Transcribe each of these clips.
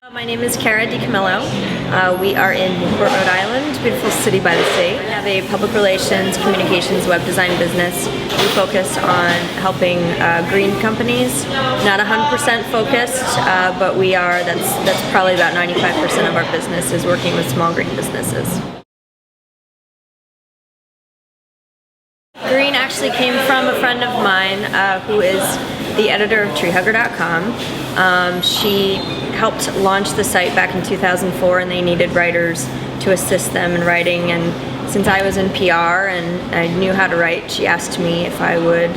My name is Kara DiCamillo. We are in Newport, Rhode Island, beautiful city by the sea. We have a public relations, communications, web design business. We focus on helping green companies. Not 100% focused, but we are. That's probably about 95% of our business is working with small green businesses. Green actually came from a friend of mine who is the editor of treehugger.com. She helped launch the site back in 2004, and they needed writers to assist them in writing. And since I was in PR and I knew how to write, she asked me if I would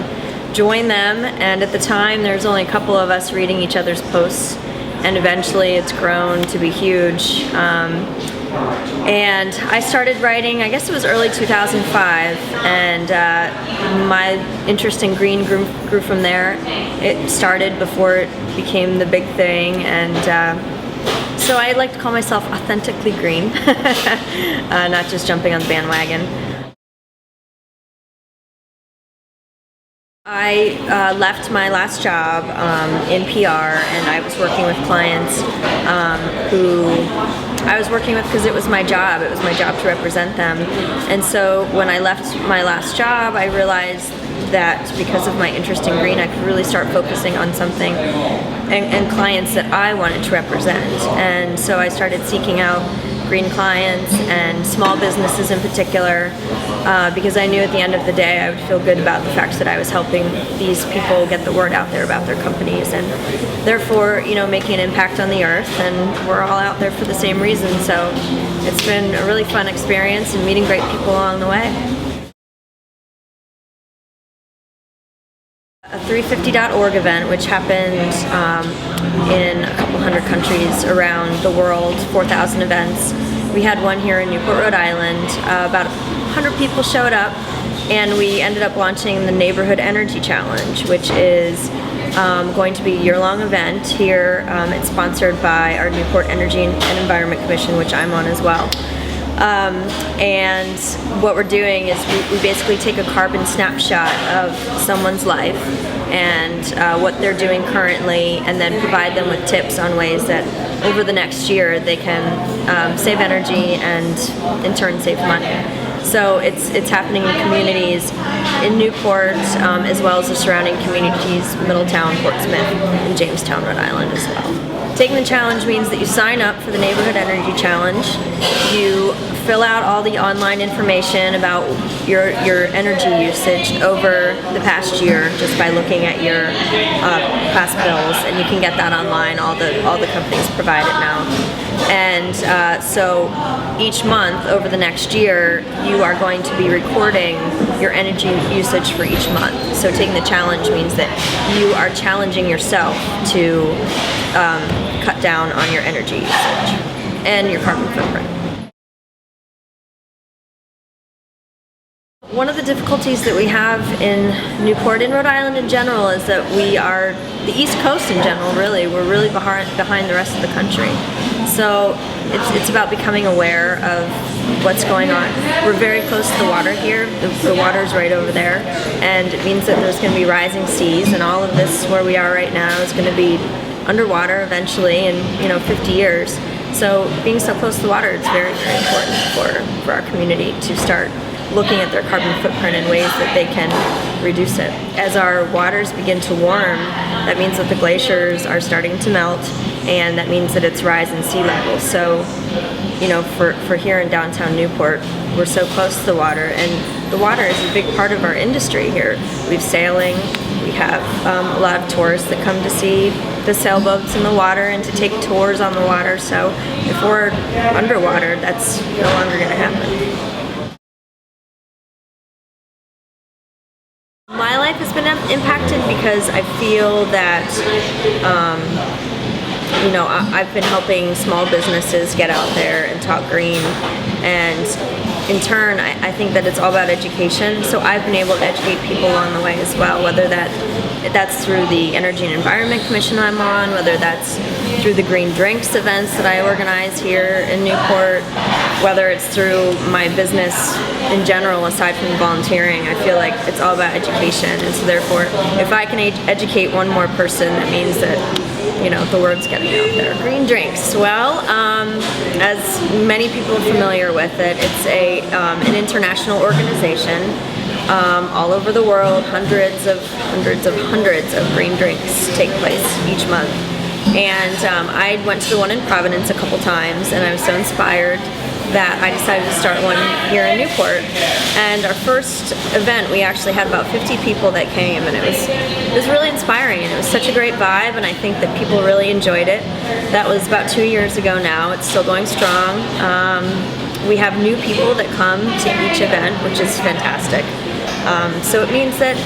join them. And at the time, there's only a couple of us reading each other's posts, and eventually it's grown to be huge. And I started writing, I guess it was early 2005, and my interest in green grew from there. It started before it became the big thing, and so I like to call myself Authentically Green, not just jumping on the bandwagon. I left my last job in PR, and I was working with clients who I was working with because it was my job. It was my job to represent them. And so when I left my last job, I realized that because of my interest in green, I could really start focusing on something and clients that I wanted to represent. And so I started seeking out green clients and small businesses in particular, because I knew at the end of the day I would feel good about the fact that I was helping these people get the word out there about their companies, and therefore, making an impact on the earth. And we're all out there for the same reason. So it's been a really fun experience and meeting great people along the way. A 350.org event, which happened in a couple hundred countries around the world, 4,000 events. We had one here in Newport, Rhode Island. About 100 people showed up, and we ended up launching the Neighborhood Energy Challenge, which is going to be a year-long event here. It's sponsored by our Newport Energy and Environment Commission, which I'm on as well. And what we're doing is we basically take a carbon snapshot of someone's life and what they're doing currently, and then provide them with tips on ways that over the next year they can save energy and in turn save money. So it's happening in communities in Newport, as well as the surrounding communities, Middletown, Portsmouth, and Jamestown, Rhode Island as well. Taking the challenge means that you sign up for the Neighborhood Energy Challenge. You fill out all the online information about your energy usage over the past year just by looking at your past bills, and you can get that online. All the companies provide it now. And so each month over the next year, you are going to be recording your energy usage for each month. So taking the challenge means that you are challenging yourself to cut down on your energy usage and your carbon footprint. One of the difficulties that we have in Newport and Rhode Island in general is that we are, the East Coast in general really, we're really behind the rest of the country. So it's about becoming aware of what's going on. We're very close to the water here. The water's right over there, and it means that there's going to be rising seas, and all of this where we are right now is going to be underwater eventually in 50 years. So being so close to the water, it's very, very important for our community to start looking at their carbon footprint in ways that they can reduce it. As our waters begin to warm, that means that the glaciers are starting to melt, and that means that it's rising sea levels. So, for here in downtown Newport, we're so close to the water, and the water is a big part of our industry here. We have sailing, we have a lot of tourists that come to see the sailboats in the water and to take tours on the water. So if we're underwater, that's no longer going to happen. My life has been impacted because I feel that I've been helping small businesses get out there and talk green, and in turn I think that it's all about education. So I've been able to educate people along the way as well, whether that that's through the Energy and Environment Commission I'm on, whether that's through the green drinks events that I organize here in Newport, whether it's through my business in general, aside from volunteering. I feel like it's all about education, and so therefore, if I can educate one more person, that means that, you know, the word's getting out there. Green drinks. Well, as many people are familiar with it, it's an international organization. All over the world, hundreds of green drinks take place each month. And I went to the one in Providence a couple times, and I was so inspired that I decided to start one here in Newport. And our first event, we actually had about 50 people that came, and it was really inspiring, and it was such a great vibe, and I think that people really enjoyed it. That was about 2 years ago now. It's still going strong. We have new people that come to each event, which is fantastic. So it means that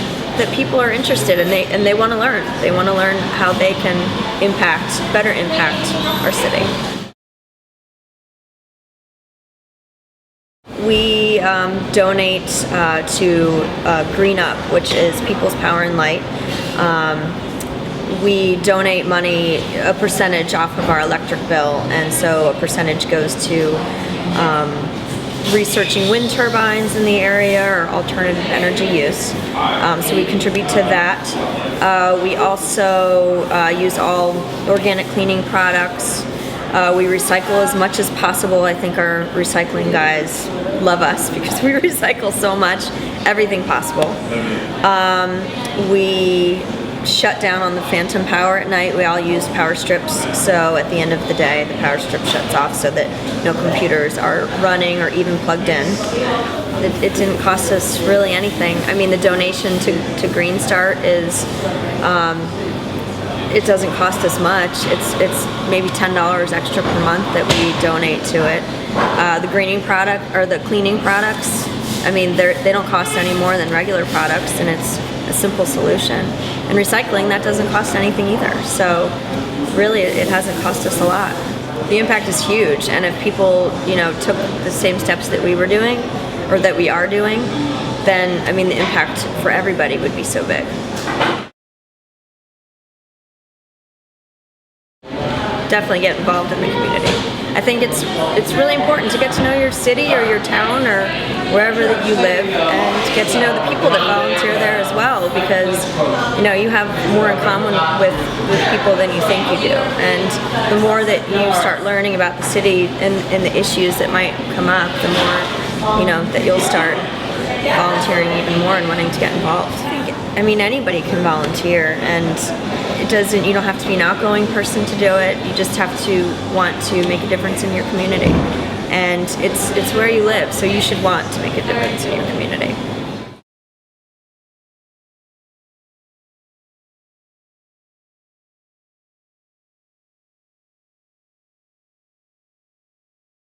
people are interested, and they want to learn. They want to learn how they can better impact our city. We donate to Green Up, which is People's Power and Light. We donate money, a percentage off of our electric bill, and so a percentage goes to researching wind turbines in the area or alternative energy use. So we contribute to that. We also use all organic cleaning products. We recycle as much as possible. I think our recycling guys love us because we recycle so much, everything possible. We shut down on the phantom power at night. We all use power strips, so at the end of the day the power strip shuts off so that no computers are running or even plugged in. It didn't cost us really anything. I mean, the donation to Green Start is it doesn't cost us much. It's maybe $10 extra per month that we donate to it. The greening product or the cleaning products, I mean, they don't cost any more than regular products, and it's a simple solution. And recycling, that doesn't cost anything either. So really, it hasn't cost us a lot. The impact is huge, and if people, you know, took the same steps that we were doing, or that we are doing, then, I mean, the impact for everybody would be so big. Definitely get involved in the community. I think it's really important to get to know your city or your town or wherever that you live, and to get to know the people that volunteer there as well, because, you know, you have more in common with people than you think you do. And the more that you start learning about the city and the issues that might come up, the more, you know, that you'll start volunteering even more and wanting to get involved. I mean, anybody can volunteer, and you don't have to be an outgoing person to do it. You just have to want to make a difference in your community. And it's where you live, so you should want to make a difference in your community.